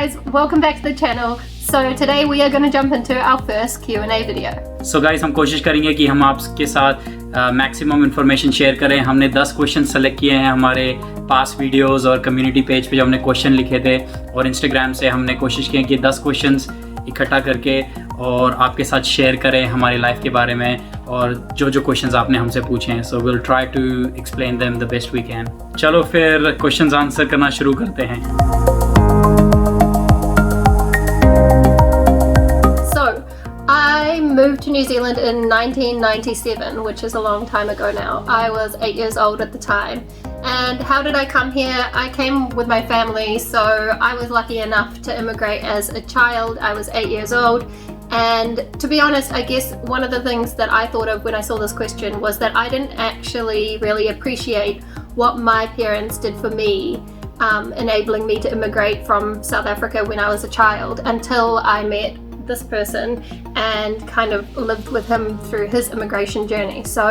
guys, welcome back to the channel. So today we are going to jump into our first Q&A video. So guys, हम कोशिश करेंगे कि हम आपके साथ मैक्सिमम इन्फॉर्मेशन शेयर करें. हमने 10 क्वेश्चन सेलेक्ट किए हैं हमारे पास वीडियोस और कम्युनिटी पेज पे जो हमने क्वेश्चन लिखे थे, और इंस्टाग्राम से हमने कोशिश की कि 10 क्वेश्चंस इकट्ठा करके और आपके साथ शेयर करें हमारी लाइफ के बारे में और जो जो क्वेश्चंस आपने हमसे पूछे हैं. So will try to explain them the best we can. चलो फिर क्वेश्चंस आंसर करना शुरू करते हैं. I moved to New Zealand in 1997, which is a long time ago now. I was 8 years old at the time. And how did I come here? I came with my family, so I was lucky enough to immigrate as a child. I was 8 years old. And to be honest, I guess one of the things that I thought of when I saw this question was that I didn't actually really appreciate what my parents did for me, enabling me to immigrate from South Africa when I was a child, until I met this person and kind of lived with him through his immigration journey. So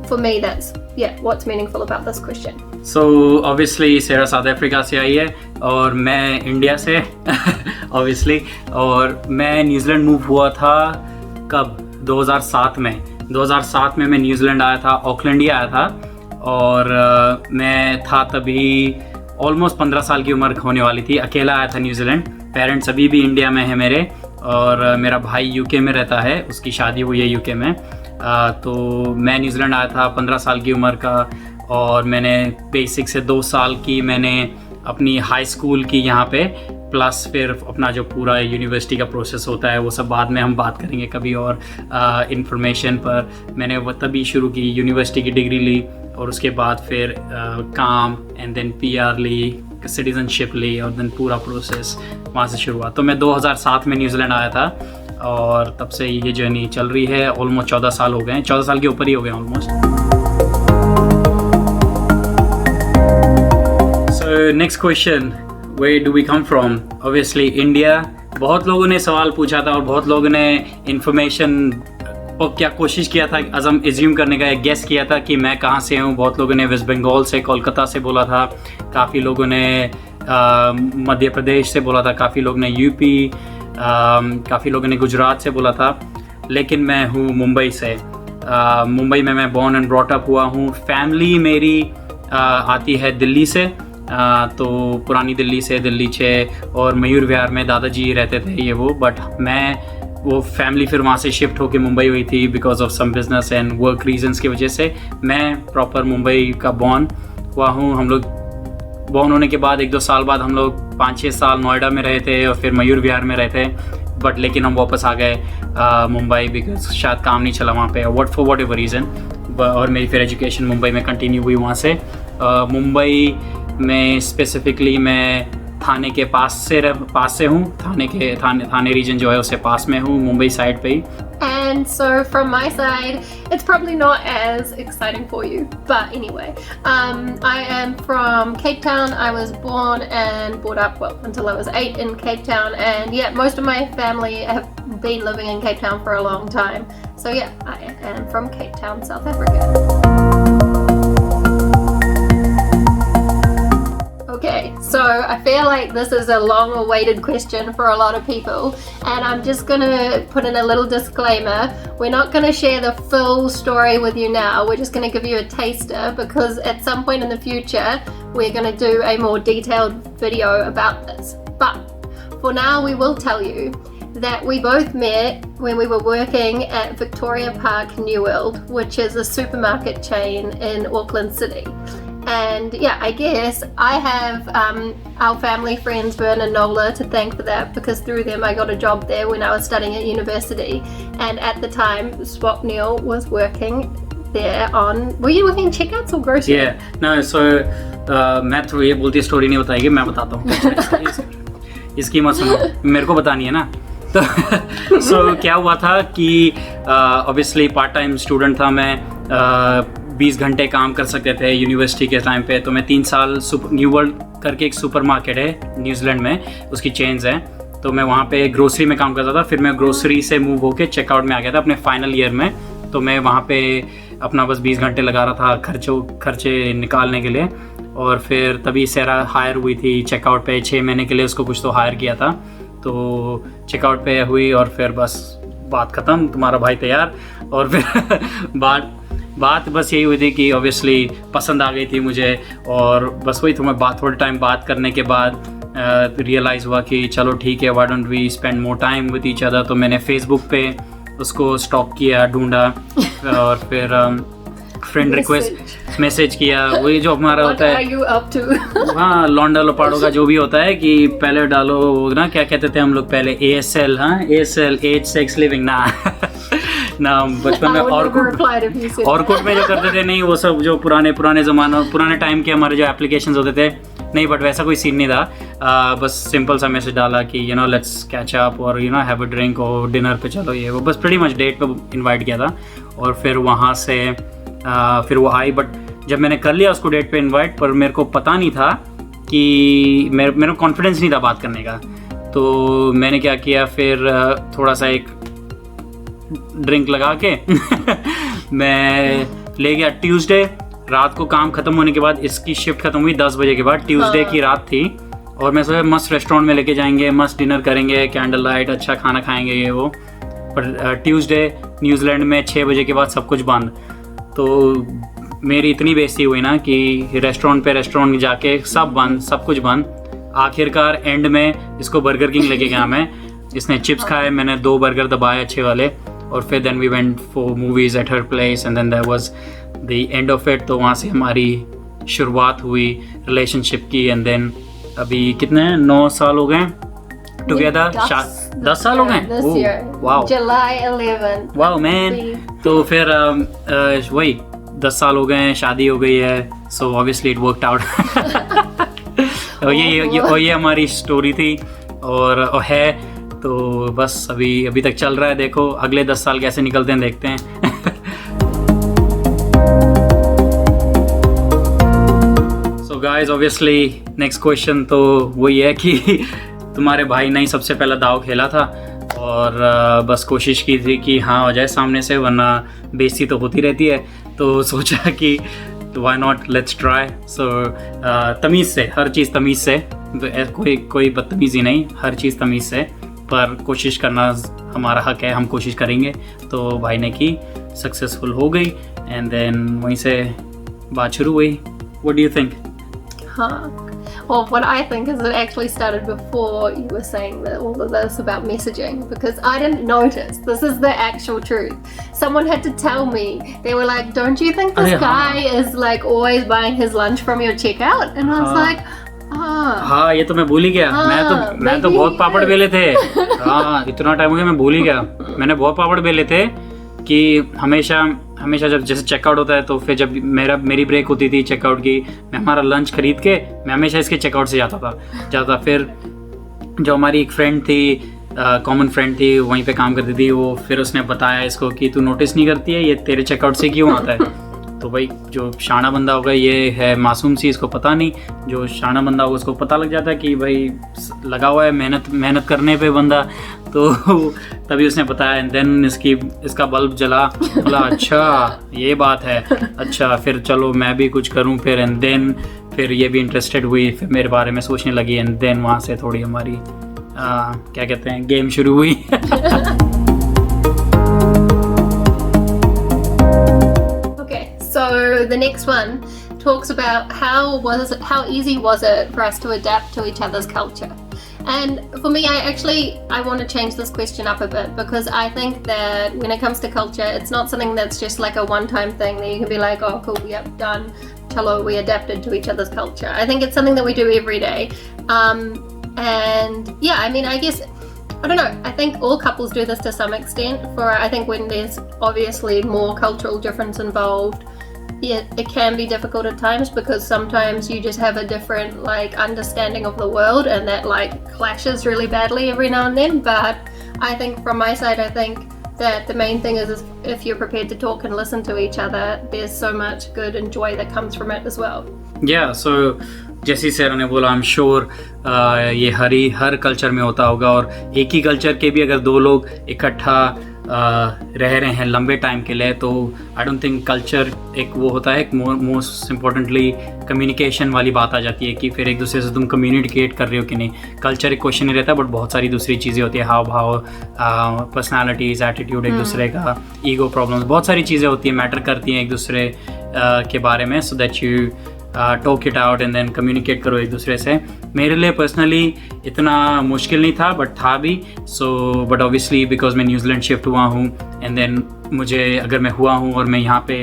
for me, that's what's meaningful about this question. So obviously Sarah South Africa से आई है और मैं India से obviously, और मैं New Zealand move हुआ था कब 2007 में. 2007 में मैं न्यूजीलैंड आया था, ऑकलैंड ही आया था, और मैं था तभी ऑलमोस्ट 15 साल की उम्र होने वाली थी. अकेला आया था न्यूजीलैंड. पेरेंट्स अभी भी इंडिया में है मेरे, और मेरा भाई यूके में रहता है, उसकी शादी हुई है यूके में. तो मैं न्यूजीलैंड आया था 15 साल की उम्र का, और मैंने बेसिक से 2 साल की मैंने अपनी हाई स्कूल की यहाँ पे, प्लस फिर अपना जो पूरा यूनिवर्सिटी का प्रोसेस होता है वो सब बाद में हम बात करेंगे कभी और इंफॉर्मेशन पर. मैंने वो तभी शुरू की, यूनिवर्सिटी की डिग्री ली, और उसके बाद फिर काम, एंड देन PR ली, सिटीजनशिप ली, और देन पूरा प्रोसेस वहाँ से शुरू हुआ. तो मैं 2007 में न्यूजीलैंड आया था, और तब से ये जर्नी चल रही है. ऑलमोस्ट 14 साल हो गए हैं, 14 साल के ऊपर ही हो गए almost. So next question, where do we come from? Obviously India. बहुत लोगों ने सवाल पूछा था और बहुत लोगों ने इन्फॉर्मेशन और क्या कोशिश किया था, अज़म एज्यूम करने का, गेस किया था कि मैं कहाँ से हूँ. बहुत लोगों ने वेस्ट बंगाल से, कोलकाता से बोला था, काफ़ी लोगों ने मध्य प्रदेश से बोला था, काफ़ी लोगों ने यूपी, काफ़ी लोगों ने गुजरात से बोला था. लेकिन मैं हूँ मुंबई से. मुंबई में मैं बॉर्न एंड ब्रॉट अप हुआ हूँ. फैमिली मेरी आती है दिल्ली से, तो पुरानी दिल्ली से, दिल्ली 6 और मयूर विहार में दादाजी रहते थे ये वो. बट मैं वो फैमिली फिर वहाँ से शिफ्ट होकर मुंबई हुई थी because of some business and work reasons की वजह से. मैं प्रॉपर मुंबई का बॉर्न हुआ हूँ. हम लोग बॉर्न होने के बाद 1-2 साल बाद हम लोग 5-6 साल नोएडा में रहे थे और फिर मयूर विहार में रहे थे. बट लेकिन हम वापस आ गए मुंबई बिकॉज शायद काम नहीं चला वहाँ पे, फॉर वट एवर रीज़न. और मेरी फिर एजुकेशन मुंबई में कंटिन्यू हुई वहाँ से. मुंबई में स्पेसिफिकली मैं थाने के पास से हूँ. थाने रीजन जो है उससे पास में हूँ, मुंबई साइड पे ही. And so from my side, it's probably not as exciting for you, but anyway, I am from Cape Town. I was born and brought up, well, until I was 8 in Cape Town, and yeah, most of my family have been living in Cape Town for a long time. So yeah, I am from Cape Town, South Africa. Okay, so I feel like this is a long-awaited question for a lot of people, and I'm just going to put in a little disclaimer. We're not going to share the full story with you now. We're just going to give you a taster, because at some point in the future we're going to do a more detailed video about this. But for now, we will tell you that we both met when we were working at Victoria Park New World, which is a supermarket chain in Auckland City. And yeah, I guess I have our family friends Vern and Nola to thank for that, because through them I got a job there when I was studying at university. And at the time, Swapnil was working there on... Were you working checkouts or grocery? Yeah, no, so मैं तो ये बोलती story नहीं बताएगी, मैं बताता हूँ. इसकी मत सुनो, मेरे को बतानी है ना. तो so क्या हुआ था कि ऑब्वियसली पार्ट टाइम स्टूडेंट था मैं. 20 घंटे काम कर सकते थे यूनिवर्सिटी के टाइम पे. तो मैं 3 साल न्यू वर्ल्ड करके एक सुपर मार्केट है न्यूजीलैंड में, उसकी चेन्स हैं, तो मैं वहाँ पे ग्रोसरी में काम करता था. फिर मैं ग्रोसरी से मूव होके चेकआउट में आ गया था अपने फाइनल ईयर में. तो मैं वहाँ पे अपना बस 20 घंटे लगा रहा था खर्चे निकालने के लिए. और फिर तभी सेरा हायर हुई थी चेकआउट पे, 6 महीने के लिए उसको कुछ तो हायर किया था, तो चेकआउट पे हुई और फिर बस बात ख़त्म, तुम्हारा भाई तैयार। और फिर बात बस यही हुई थी कि ऑब्वियसली पसंद आ गई थी मुझे, और बस वही थोड़े टाइम बात करने के बाद रियलाइज़ हुआ कि चलो ठीक है, why don't we spend more time with each other. तो मैंने फेसबुक पे उसको स्टॉक किया, ढूंढा और फिर फ्रेंड रिक्वेस्ट मैसेज किया, वही जो हमारा होता है हाँ लौंडा लोपाड़ो का जो भी होता है कि पहले डालो ना, क्या कहते थे हम लोग पहले, ASL, हाँ ASL, एज सेक्स लिविंग ना ना बचपन में ऑर्कुट में जो करते थे, नहीं वो सब जो पुराने ज़माना पुराने टाइम के हमारे जो एप्लीकेशंस होते थे, नहीं बट वैसा कोई सीन नहीं था। बस सिंपल सा मैसेज डाला कि लेट्स कैच अप और हैव अ ड्रिंक और डिनर पे चलो, ये वो बस प्रीटी मच डेट पे इनवाइट किया था। और फिर वहाँ से फिर वो आई, बट जब मैंने कर लिया उसको डेट पे इनवाइट, पर मेरे को पता नहीं था कि मेरा कॉन्फिडेंस नहीं था बात करने का। तो मैंने क्या किया, फिर थोड़ा सा एक ड्रिंक लगा के मैं ले गया ट्यूसडे रात को, काम खत्म होने के बाद, इसकी शिफ्ट खत्म हुई 10 बजे के बाद, ट्यूसडे की रात थी, और मैं सोचा मस्त रेस्टोरेंट में लेके जाएंगे, मस्त डिनर करेंगे, कैंडल लाइट, अच्छा खाना खाएंगे ये वो। पर ट्यूसडे न्यूजीलैंड में 6 बजे के बाद सब कुछ बंद। तो मेरी इतनी बेइज्जती हुई ना कि रेस्टोरेंट जाके सब बंद, सब कुछ बंद। आखिरकार एंड में इसको बर्गर किंग लेके गया मैं, इसने चिप्स खाए, मैंने 2 बर्गर दबाए अच्छे वाले, और फिर then we went for movies at her place and then there was the end of it. तो वहाँ से हमारी शुरुआत हुई रिलेशनशिप की, एंड देन अभी कितने 9 साल हो गए टुगेदर, 10 साल हो गए, वाओ जुलाई 11, वाओ मैन। तो फिर वही 10 साल हो गए, शादी हो गई है, so obviously it worked out. और ये हमारी स्टोरी थी और है, तो बस अभी तक चल रहा है। देखो अगले 10 साल कैसे निकलते हैं, देखते हैं। So guys, obviously next question तो वही है कि तुम्हारे भाई ने ही सबसे पहला दाव खेला था, और बस कोशिश की थी कि हाँ हो जाए सामने से, वरना बेइज्जती तो होती रहती है। तो सोचा कि व्हाई नॉट, लेट्स ट्राई। सो तमीज़ से, हर चीज़ तमीज़ से, कोई बदतमीज़ी नहीं, हर चीज़ तमीज़ से, पर कोशिश करना हमारा हक है, हम कोशिश करेंगे। तो भाई ने की, सक्सेसफुल हो गई, एंड देन वहीं से बात शुरू हुई। What do you think? हाँ, well, what I think is it actually started before you were saying that all of this about messaging, because I didn't notice. This is the actual truth. Someone had to tell me. They were like, "Don't you think this guy is like always buying his lunch from your checkout?" And I was like, हाँ ये तो मैं भूल ही गया। मैं तो बहुत पापड़ बेले थे। हाँ इतना टाइम हो गया, मैं भूल ही गया। मैंने बहुत पापड़ बेले थे कि हमेशा जब जैसे चेकआउट होता है, तो फिर जब मेरी ब्रेक होती थी चेकआउट की, मैं हमारा लंच खरीद के मैं हमेशा इसके चेकआउट से जाता। फिर जो हमारी एक फ्रेंड थी, कॉमन फ्रेंड थी, वहीं पे काम करती थी, वो फिर उसने बताया इसको कि तू नोटिस नहीं करती है, ये तेरे चेकआउट से क्यों आता है। तो भाई जो शाना बंदा होगा, ये है मासूम सी, इसको पता नहीं, जो शाना बंदा होगा उसको पता लग जाता है कि भाई लगा हुआ है मेहनत करने पे बंदा। तो तभी उसने बताया, एंड देन इसका बल्ब जला, बोला अच्छा ये बात है, अच्छा फिर चलो मैं भी कुछ करूं फिर। एंड देन फिर ये भी इंटरेस्टेड हुई, फिर मेरे बारे में सोचने लगी, एंड देन वहाँ से थोड़ी हमारी क्या कहते हैं गेम शुरू हुई। So the next one talks about how easy was it for us to adapt to each other's culture. And for me, I want to change this question up a bit, because I think that when it comes to culture, it's not something that's just like a one-time thing that you can be like, oh cool, yep, done, chalo, we adapted to each other's culture. I think it's something that we do every day. And yeah, I mean, I guess, I don't know, I think all couples do this to some extent. I think when there's obviously more cultural difference involved, it can be difficult at times, because sometimes you just have a different like understanding of the world, and that like clashes really badly every now and then. But I think from my side, I think that the main thing is if you're prepared to talk and listen to each other, there's so much good and joy that comes from it as well. Yeah, so जैसी sir ने बोला, I am sure ये हर culture में होता होगा, और एक ही culture के भी अगर 2 लोग इकट्ठा रह रहे हैं लंबे टाइम के लिए, तो आई डोंट थिंक कल्चर एक वो होता है, मोस्ट इम्पोर्टेंटली कम्युनिकेशन वाली बात आ जाती है कि फिर एक दूसरे से तुम कम्युनिकेट कर रहे हो कि नहीं। कल्चर एक क्वेश्चन नहीं रहता, बट बहुत सारी दूसरी चीज़ें होती है, हाव भाव, पर्सनालिटीज़, एटीट्यूड एक दूसरे का, ईगो प्रॉब्लम्स, बहुत सारी चीज़ें होती हैं, मैटर करती हैं एक दूसरे के बारे में, so that you talk it out and then communicate करो एक दूसरे से। मेरे लिए पर्सनली इतना मुश्किल नहीं था, बट था भी, सो बट ऑब्वियसली बिकॉज मैं न्यूजीलैंड शिफ्ट हुआ हूँ एंड देन मुझे, अगर मैं हुआ हूँ और मैं यहाँ पे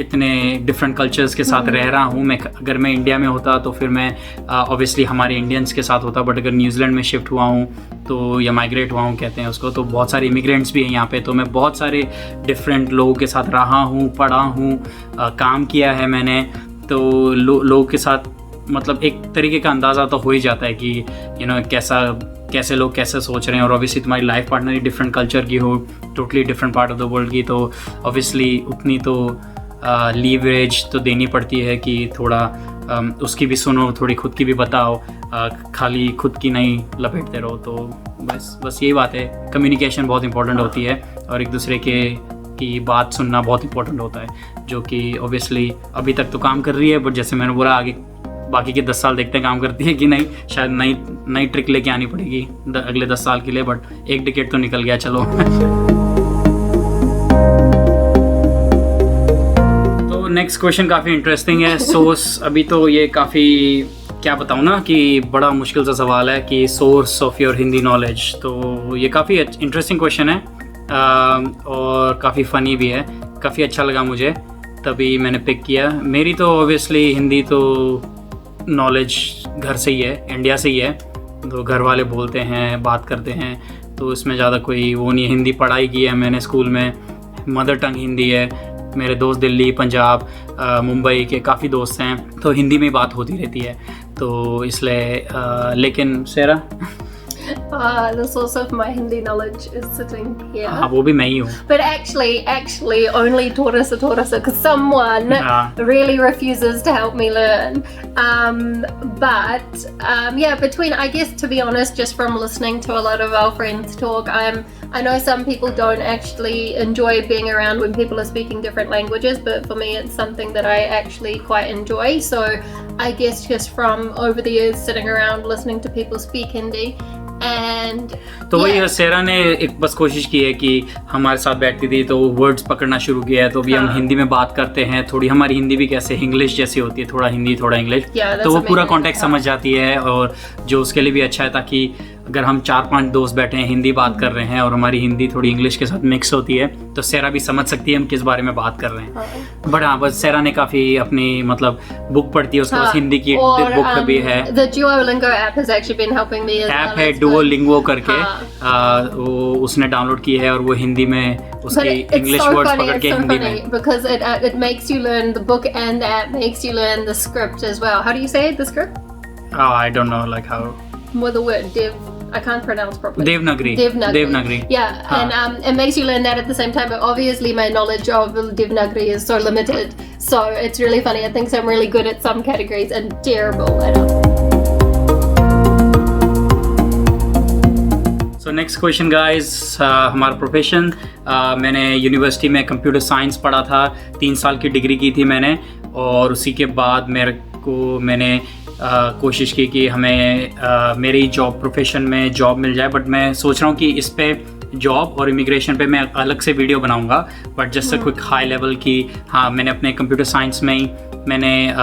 इतने डिफरेंट कल्चर्स के साथ रह रहा हूँ, अगर मैं इंडिया में होता तो फिर मैं ऑब्वियसली हमारे इंडियंस के साथ होता, बट अगर न्यूजीलैंड में शिफ्ट हुआ हूँ तो, या माइग्रेट हुआ हूँ कहते हैं उसको, तो बहुत सारे इमिग्रेंट्स भी हैं यहाँ पे, तो मैं बहुत सारे डिफरेंट लोगों के साथ रहा हूँ, पढ़ा हूँ, काम किया है मैंने, तो लोगों के साथ मतलब एक तरीके का अंदाज़ा तो हो ही जाता है कि यू नो कैसे लोग कैसे सोच रहे हैं। और ऑब्वियसली तुम्हारी लाइफ पार्टनर ही डिफरेंट कल्चर की हो, totally different part of the world की, तो ऑब्वियसली उतनी तो लीवरेज तो देनी पड़ती है कि थोड़ा उसकी भी सुनो, थोड़ी खुद की भी बताओ, खाली खुद की नहीं लपेटते रहो। तो बस यही बात है, कम्युनिकेशन बहुत इंपॉर्टेंट होती है और एक दूसरे की बात सुनना बहुत इंपॉर्टेंट होता है, जो कि ऑब्वियसली अभी तक तो काम कर रही है, बट जैसे मैंने बोला आगे बाकी के 10 साल देखते हैं काम करती है कि नहीं, शायद नई ट्रिक लेके आनी पड़ेगी अगले 10 साल के लिए, बट एक डिकेट तो निकल गया चलो। तो नेक्स्ट क्वेश्चन काफ़ी इंटरेस्टिंग है। सोर्स, अभी तो ये काफ़ी क्या बताऊँ ना कि बड़ा मुश्किल सा सवाल है कि source of your Hindi knowledge, तो ये काफ़ी इंटरेस्टिंग क्वेश्चन है और काफ़ी फ़नी भी है, काफ़ी अच्छा लगा मुझे, तभी मैंने पिक किया। मेरी तो ऑब्वियसली हिंदी तो नॉलेज घर से ही है, इंडिया से ही है, तो घर वाले बोलते हैं, बात करते हैं, तो इसमें ज़्यादा कोई वो नहीं है। हिंदी पढ़ाई की है मैंने स्कूल में, मदर टंग हिंदी है, मेरे दोस्त दिल्ली, पंजाब, मुंबई के काफ़ी दोस्त हैं, तो हिंदी में बात होती रहती है, तो इसलिए लेकिन सेरा The source of my Hindi knowledge is sitting here. हाँ, वो भी मैं ही हूँ। But actually, only Torasa, because someone really refuses to help me learn. But yeah, between, I guess, to be honest, just from listening to a lot of our friends talk, I know some people don't actually enjoy being around when people are speaking different languages, but for me, it's something that I actually quite enjoy. So I guess just from over the years sitting around listening to people speak Hindi. तो वही सेरा ने एक बस कोशिश की है कि हमारे साथ बैठती थी तो वर्ड्स पकड़ना शुरू किया है, तो भी हम हिंदी में बात करते हैं, थोड़ी हमारी हिंदी भी कैसे इंग्लिश जैसी होती है, थोड़ा हिंदी थोड़ा इंग्लिश, तो वो पूरा कॉन्टेक्स्ट समझ जाती है, और जो उसके लिए भी अच्छा है, ताकि अगर हम 4-5 दोस्त बैठे हैं, हिंदी बात कर रहे हैं और हमारी हिंदी थोड़ी इंग्लिश के साथ मिक्स होती है, तो सेरा भी समझ सकती है हम किस बारे में बात कर रहे हैं। बट हाँ, बस सेरा ने काफ़ी अपनी मतलब बुक पढ़ती है, उसके पास हिंदी की बुक भी है। The Duolingo app has actually been helping me as well. App है Duolingo करके, वो उसने डाउनलोड की है और वो हिंदी में उसकी इंग्लिश वर्ड्स पकड़ के हिंदी में, because it makes you learn the book and the app makes you learn the script as well. How do you say it, the script? Oh, I don't know, like how. With the word I can't pronounce properly. Devanagari. Yeah, and it makes you learn that at the same time. But obviously, my knowledge of Devanagari is so limited, so it's really funny. I think I'm really good at some categories and terrible at others. So next question guys, हमारा profession, मैंने university में computer science पढ़ा था, 3 साल की degree की थी मैंने, और उसी के बाद मैंने कोशिश की कि हमें मेरी जॉब प्रोफेशन में जॉब मिल जाए, बट मैं सोच रहा हूँ कि इस पे जॉब और इमिग्रेशन पे मैं अलग से वीडियो बनाऊँगा, but just quick high level की, हाँ मैंने अपने कंप्यूटर साइंस में ही मैंने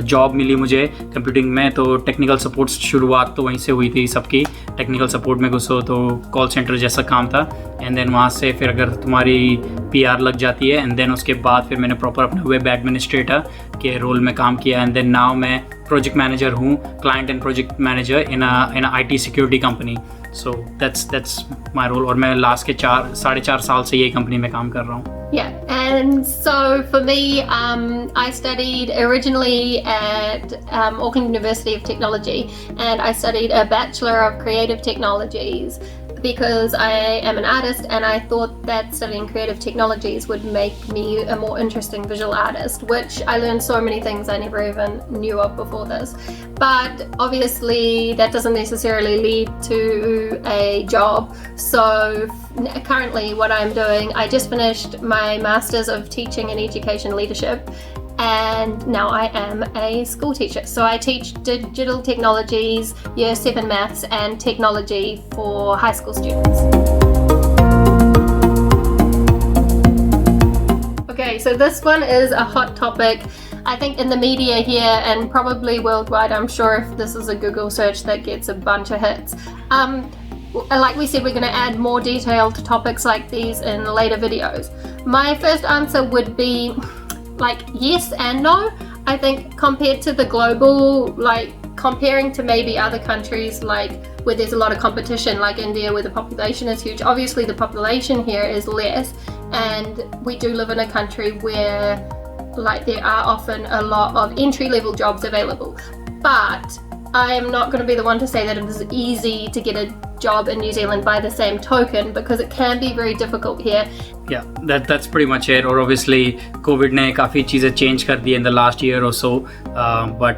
जॉब मिली मुझे कंप्यूटिंग में, तो टेक्निकल सपोर्ट शुरुआत तो वहीं से हुई थी सबकी, टेक्निकल सपोर्ट में घुसो तो कॉल सेंटर जैसा काम था, एंड देन वहाँ से फिर अगर तुम्हारी PR लग जाती है, एंड देन उसके बाद फिर मैंने प्रॉपर अपने वेब एडमिनिस्ट्रेटर के रोल में काम किया, एंड देन नाउ मैं प्रोजेक्ट मैनेजर हूँ, client and project manager in a IT security company. So that's my role, और मैं लास्ट के 4.5 साल से यही कंपनी में काम कर रहा हूँ। Yeah, and so for me, I studied originally at Auckland University of Technology, and I studied a Bachelor of Creative Technologies because I am an artist and I thought that studying creative technologies would make me a more interesting visual artist, which I learned so many things I never even knew of before this. But obviously that doesn't necessarily lead to a job. So currently what I'm doing, I just finished my Masters of Teaching and Education Leadership, and now I am a school teacher. So I teach digital technologies, year 7 maths and technology for high school students. Okay, so this one is a hot topic, I think, in the media here and probably worldwide. I'm sure if this is a Google search that gets a bunch of hits. Like we said, we're going to add more detailed topics like these in later videos. My first answer would be like yes and no. I think compared to the global, like comparing to maybe other countries like where there's a lot of competition, like India where the population is huge, obviously the population here is less, and we do live in a country where like there are often a lot of entry-level jobs available. But I am not going to be the one to say that it is easy to get a job in New Zealand by the same token, because it can be very difficult here. Yeah, that's pretty much it. और obviously COVID ने काफ़ी चीज़ें change कर दी in the last year or so, but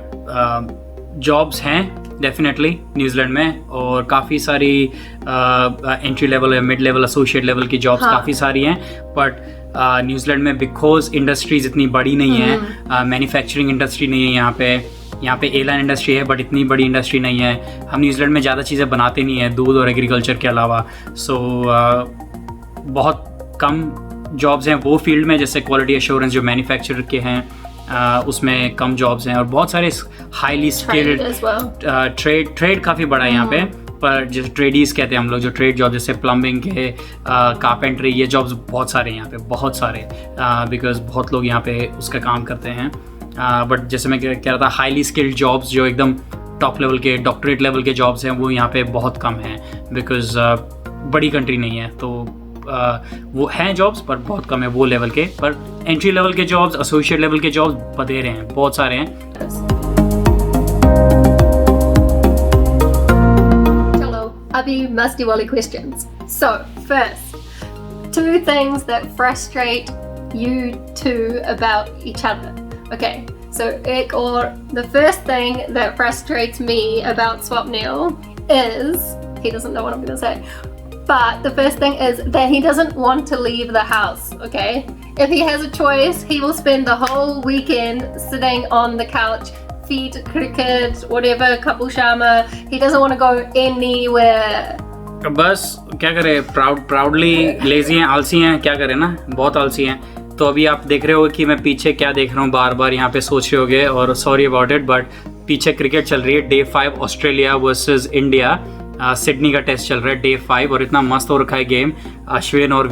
jobs हैं definitely New Zealand में, और काफ़ी सारी entry level या mid level associate level की jobs काफ़ी सारी हैं, but न्यूजीलैंड में because industries इतनी बड़ी नहीं है, manufacturing industry नहीं है यहाँ पे एयरलाइन इंडस्ट्री है बट इतनी बड़ी इंडस्ट्री नहीं है. हम न्यूजीलैंड में ज़्यादा चीज़ें बनाते नहीं हैं दूध और एग्रीकल्चर के अलावा. सो बहुत कम जॉब्स हैं वो फील्ड में, जैसे क्वालिटी एश्योरेंस जो मैन्युफैक्चरर के हैं उसमें कम जॉब्स हैं, और बहुत सारे हाईली स्किल्ड ट्रेड काफ़ी बड़ा है यहाँ पे. पर जैसे ट्रेडीज़ कहते हैं हम लोग, जो ट्रेड जॉब जैसे प्लम्बिंग के, कारपेंट्री, ये जॉब्स बहुत सारे हैं यहाँ पे, बहुत सारे, बिकॉज बहुत लोग यहाँ पे उसका काम करते हैं. बट जैसे मैं कह रहा था, हाईली स्किल्ड जॉब्स जो एकदम टॉप लेवल के डॉक्टरेट लेवल के जॉब्स हैं वो यहाँ पे बहुत कम हैं, बिकॉज बड़ी कंट्री नहीं है. तो वो हैं जॉब्स पर बहुत कम है वो लेवल के. पर एंट्री लेवल के जॉब्स, एसोसिएट लेवल के जॉब्स बधेरे हैं, बहुत सारे हैं. चलो अभी मस्ती वाली questions. So first, 2 things that frustrate you two about each other. Okay, so the first thing that frustrates me about Swapnil is, he doesn't know what I'm going to say, but the first thing is that he doesn't want to leave the house, okay? If he has a choice, he will spend the whole weekend sitting on the couch, feed cricket, whatever, couple shama. He doesn't want to go anywhere. बस क्या करें, proudly lazy हैं, आलसी हैं, क्या करें ना, बहुत आलसी हैं. तो अभी आप देख रहे हो कि मैं पीछे क्या देख रहा हूँ, बार बार यहाँ पे सोच रहे होगे, और सॉरी अबाउट इट, बट पीछे क्रिकेट चल रही है. Day 5 Australia versus India, Sydney का टेस्ट चल रहा है, डे 5, और इतना मस्त हो रखा है गेम. अश्विन और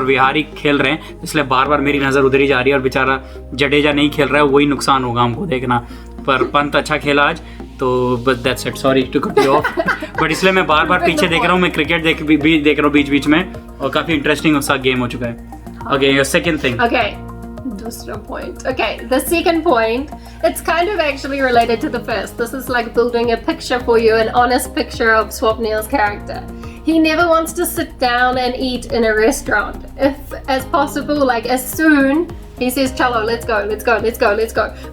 विहारी खेल रहे हैं, इसलिए बार बार मेरी नज़र उधर ही जा रही है. और बेचारा जडेजा नहीं खेल रहा है, वही नुकसान होगा हमको देखना. पर पंत अच्छा खेला आज, तो बस that's it, sorry to cut you off. But इसलिए मैं बार बार पीछे देख रहा हूँ, मैं क्रिकेट देख रहा हूँ बीच में, और काफ़ी इंटरेस्टिंग उसका गेम हो चुका है. Okay, your second thing. Okay, dusra point. Okay, the second point, it's kind of actually related to the first. This is like building a picture for you, an honest picture of Swapnil's character. He never wants to sit down and eat in a restaurant. If as possible, like as soon, he says, chalo, let's go.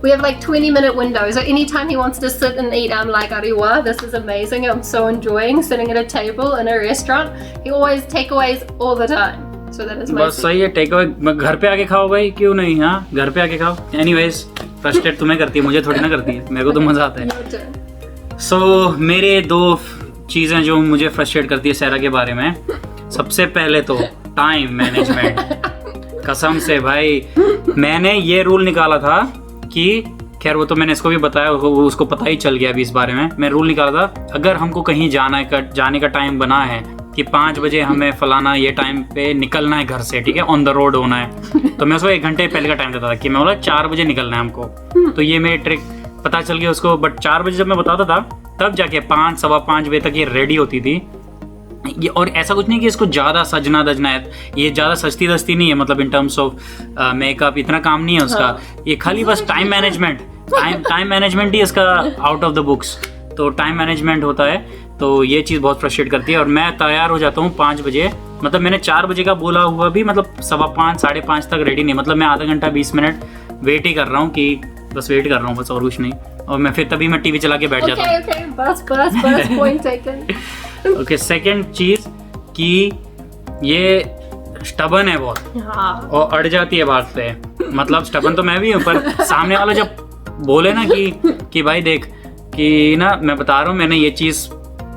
We have like 20-minute windows. So anytime he wants to sit and eat, I'm like, Ariwa, this is amazing. I'm so enjoying sitting at a table in a restaurant. He always takeaways all the time. So that is my बस सही है, take away. घर पे आके खाओ भाई, क्यों नहीं. हाँ, घर पे आके खाओ. एनीवेज, फ्रस्ट्रेट तुम्हें करती है, मुझे थोड़ी ना करती है, मेरे को तो मज़ा आता है. सो मेरे 2 चीज़ें जो मुझे फ्रस्ट्रेट करती है सैरा के बारे में. सबसे पहले तो टाइम मैनेजमेंट. कसम से भाई, मैंने ये रूल निकाला था कि, खैर वो तो मैंने इसको भी बताया, उसको पता ही चल गया अभी इस बारे में. मैं रूल निकाला था, अगर हमको कहीं जाने का टाइम बना है कि 5 बजे हमें फलाना ये टाइम पे निकलना है घर से, ठीक है, ऑन द रोड होना है, तो मैं उसको 1 घंटे पहले का टाइम देता था कि मैं बोला 4 बजे निकलना है हमको. तो ये मेरी ट्रिक पता चल गया उसको. बट 4 बजे जब मैं बताता था, तब जाके 5, सवा 5 बजे तक ये रेडी होती थी. ये, और ऐसा कुछ नहीं कि इसको ज़्यादा सजना दजना है, ये ज़्यादा सजती दस्ती नहीं है, मतलब इन टर्म्स ऑफ मेकअप इतना काम नहीं है उसका. ये खाली बस टाइम मैनेजमेंट ही इसका आउट ऑफ द बुक्स. तो टाइम मैनेजमेंट होता है, तो ये चीज़ बहुत फ्रस्ट्रेट करती है। और मैं तैयार हो जाता हूँ 5 बजे, मतलब मैंने 4 बजे का बोला हुआ भी मतलब 5:15 5:30 तक रेडी नहीं, मतलब मैं आधा घंटा 20 मिनट वेट ही कर रहा हूँ कि बस वेट कर रहा हूँ, बस और कुछ नहीं। और मैं फिर तभी मैं टीवी चला के बैठ जाता हूँ। Okay, बस point taken. ओके, सेकंड चीज़ कि ये स्टबन है बहुत, हाँ। और अड़ जाती है बात पे। मतलब स्टबन तो मैं भी हूँ, पर सामने वाला जब बोले ना कि भाई देख कि ना मैं बता रहा हूँ, मैंने ये चीज़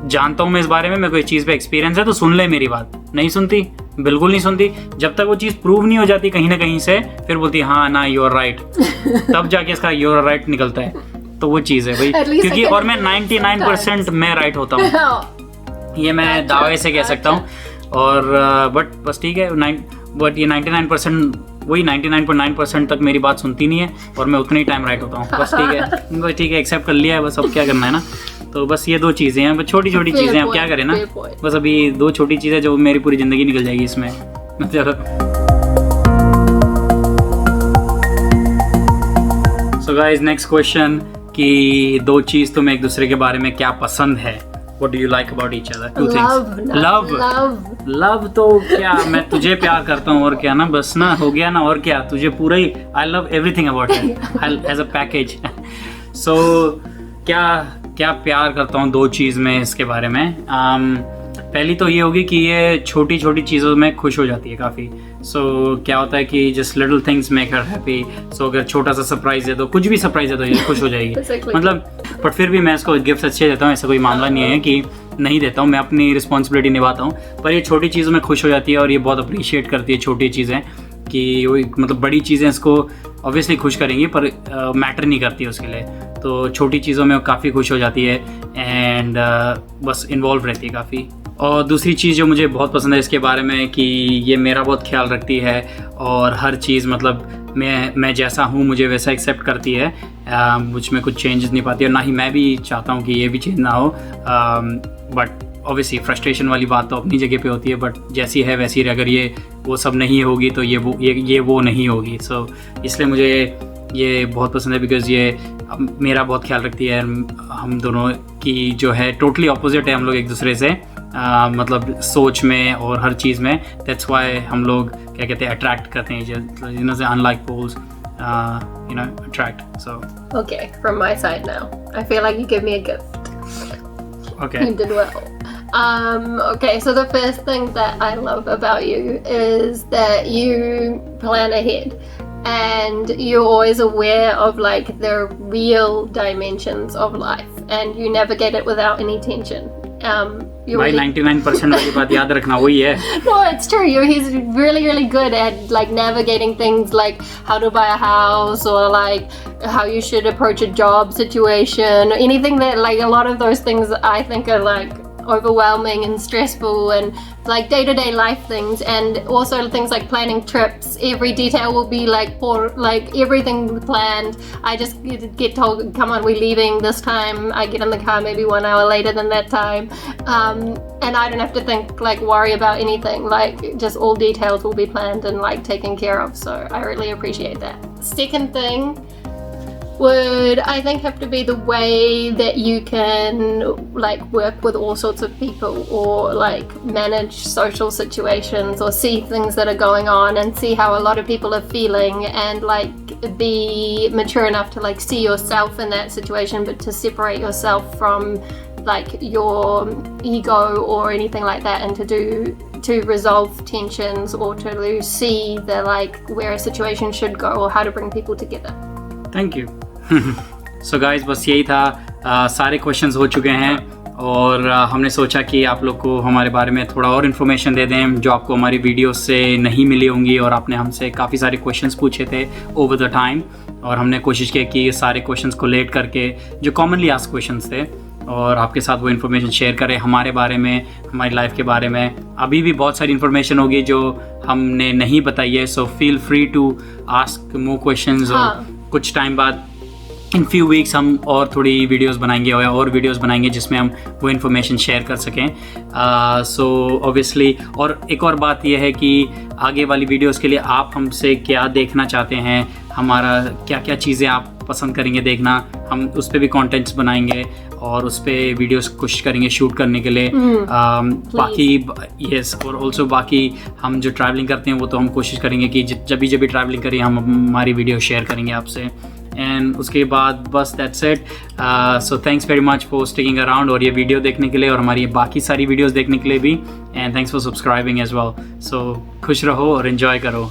जानता हूँ, मैं इस बारे में, मेरे को इस चीज़ पे एक्सपीरियंस है, तो सुन ले मेरी बात। नहीं सुनती, बिल्कुल नहीं सुनती। जब तक वो चीज़ प्रूव नहीं हो जाती कहीं ना कहीं से, फिर बोलती है हाँ ना यू आर राइट, तब जाके इसका यू आर राइट निकलता है। तो वो चीज़ है भाई, क्योंकि और मैं 99% मैं राइट होता हूँ, ये मैं दावे से कह सकता हूँ। और बट बस ठीक है, बट ये 99% वही 99.9% तक मेरी बात सुनती नहीं है, और मैं उतने ही टाइम राइट होता हूँ। बस ठीक है, एक्सेप्ट कर लिया है, बस अब क्या करना है ना। तो बस ये 2 चीज़ें हैं, बस छोटी छोटी चीज़ें, अब क्या करें ना, बस अभी 2 छोटी चीज़ें जो मेरी पूरी ज़िंदगी निकल जाएगी इसमें। चलो, सो गाइस, नेक्स्ट क्वेश्चन कि 2 चीज़ तुम्हें एक दूसरे के बारे में क्या पसंद है? What do you like about each other? 2 things. Love तो क्या, मैं तुझे प्यार करता हूँ और क्या ना, बस ना हो गया ना, और क्या, तुझे पूरा ही I love everything about you as a package. So क्या प्यार करता हूँ 2 चीज़ में इसके बारे में। पहली तो ये होगी कि ये छोटी छोटी चीज़ों में खुश हो जाती है काफ़ी। सो क्या होता है कि just little things make her happy. So अगर छोटा सा सरप्राइज है तो, कुछ भी सरप्राइज है तो ये खुश हो जाएगी। मतलब बट फिर भी मैं इसको गिफ्ट अच्छे देता हूँ, ऐसा कोई मामला नहीं है कि नहीं देता हूँ, मैं अपनी रिस्पॉन्सिबिलिटी निभाता हूँ। पर ये छोटी चीज़ों में खुश हो जाती है और ये बहुत अप्रिशिएट करती है छोटी चीज़ें, कि वो मतलब बड़ी चीज़ें इसको ऑब्वियसली खुश करेंगी पर मैटर नहीं करती उसके लिए। तो छोटी चीज़ों में वो काफ़ी खुश हो जाती है एंड बस इन्वॉल्व रहती है काफ़ी। और दूसरी चीज़ जो मुझे बहुत पसंद है इसके बारे में कि ये मेरा बहुत ख्याल रखती है और हर चीज़ मतलब मैं जैसा हूँ मुझे वैसा एक्सेप्ट करती है। मुझ में कुछ चेंजेस नहीं पाती और ना ही मैं भी चाहता हूँ कि ये भी चेंज ना हो। बट ऑब्वियसली फ्रस्ट्रेशन वाली बात तो अपनी जगह पे होती है, बट जैसी है वैसी है। अगर ये वो सब नहीं होगी तो ये वो नहीं होगी। सो इसलिए मुझे ये बहुत पसंद है, बिकॉज़ ये मेरा बहुत ख्याल रखती है। हम दोनों की जो है टोटली ऑपोजिट है हम लोग एक दूसरे से, मतलब सोच में और हर चीज़ में। दैट्स वाई हम लोग क्या कहते हैं अट्रैक्ट करते हैं, you know, unlike poles attract. So okay, from my side now, I feel like you give me a gift. Okay, you did well. Okay, so the first thing that I love about you is that you plan ahead and you're always aware of like the real dimensions of life and you navigate it without any tension. भाई 99% वाली बात याद रखना वही है। No, it's true. He's really good at like navigating things like how to buy a house or like how you should approach a job situation or anything that like a lot of those things I think are like overwhelming and stressful and like day-to-day life things, and also things like planning trips. Every detail will be like for like everything planned. I just get told, come on, we're leaving this time. I get in the car maybe 1 hour later than that time, and I don't have to think like worry about anything. Like just all details will be planned and like taken care of. So I really appreciate that. Second thing would I think have to be the way that you can like work with all sorts of people or like manage social situations or see things that are going on and see how a lot of people are feeling and like be mature enough to like see yourself in that situation but to separate yourself from like your ego or anything like that and to resolve tensions or to see the like where a situation should go or how to bring people together. Thank you. So guys, बस यही था। सारे questions हो चुके हैं और हमने सोचा कि आप लोग को हमारे बारे में थोड़ा और इन्फॉर्मेशन दे दें जो आपको हमारी वीडियो से नहीं मिली होंगी। और आपने हमसे काफ़ी सारे क्वेश्चंस पूछे थे ओवर द टाइम और हमने कोशिश की कि सारे क्वेश्चंस कोलेट करके जो कॉमनली आस्क्ड क्वेश्चंस थे और आपके साथ वो इन्फॉर्मेशन शेयर करें हमारे बारे में, हमारी लाइफ के बारे में। अभी भी बहुत सारी इन्फॉर्मेशन होगी जो हमने नहीं बताई है। So feel free to ask more questions. और कुछ टाइम बाद इन फ्यू वीक्स हम और थोड़ी वीडियोस बनाएंगे और वीडियोस बनाएंगे जिसमें हम वो इन्फॉर्मेशन शेयर कर सकें। सो ऑब्वियसली और एक और बात यह है कि आगे वाली वीडियोस के लिए आप हमसे क्या देखना चाहते हैं, हमारा क्या क्या चीज़ें आप पसंद करेंगे देखना, हम उस पर भी कंटेंट्स बनाएंगे। और उस पर वीडियोस कोशिश करेंगे शूट करने के लिए। बाकी यस, और ऑल्सो बाकी हम जो ट्रैवलिंग करते हैं वो तो हम कोशिश करेंगे कि जब भी ट्रैवलिंग करें हम हमारी वीडियो शेयर करेंगे आपसे। एंड उसके बाद बस that's it. So thanks very much for sticking around और ये वीडियो देखने के लिए और हमारी बाकी सारी वीडियोस देखने के लिए भी। And thanks for subscribing as well. So खुश रहो और एंजॉय करो।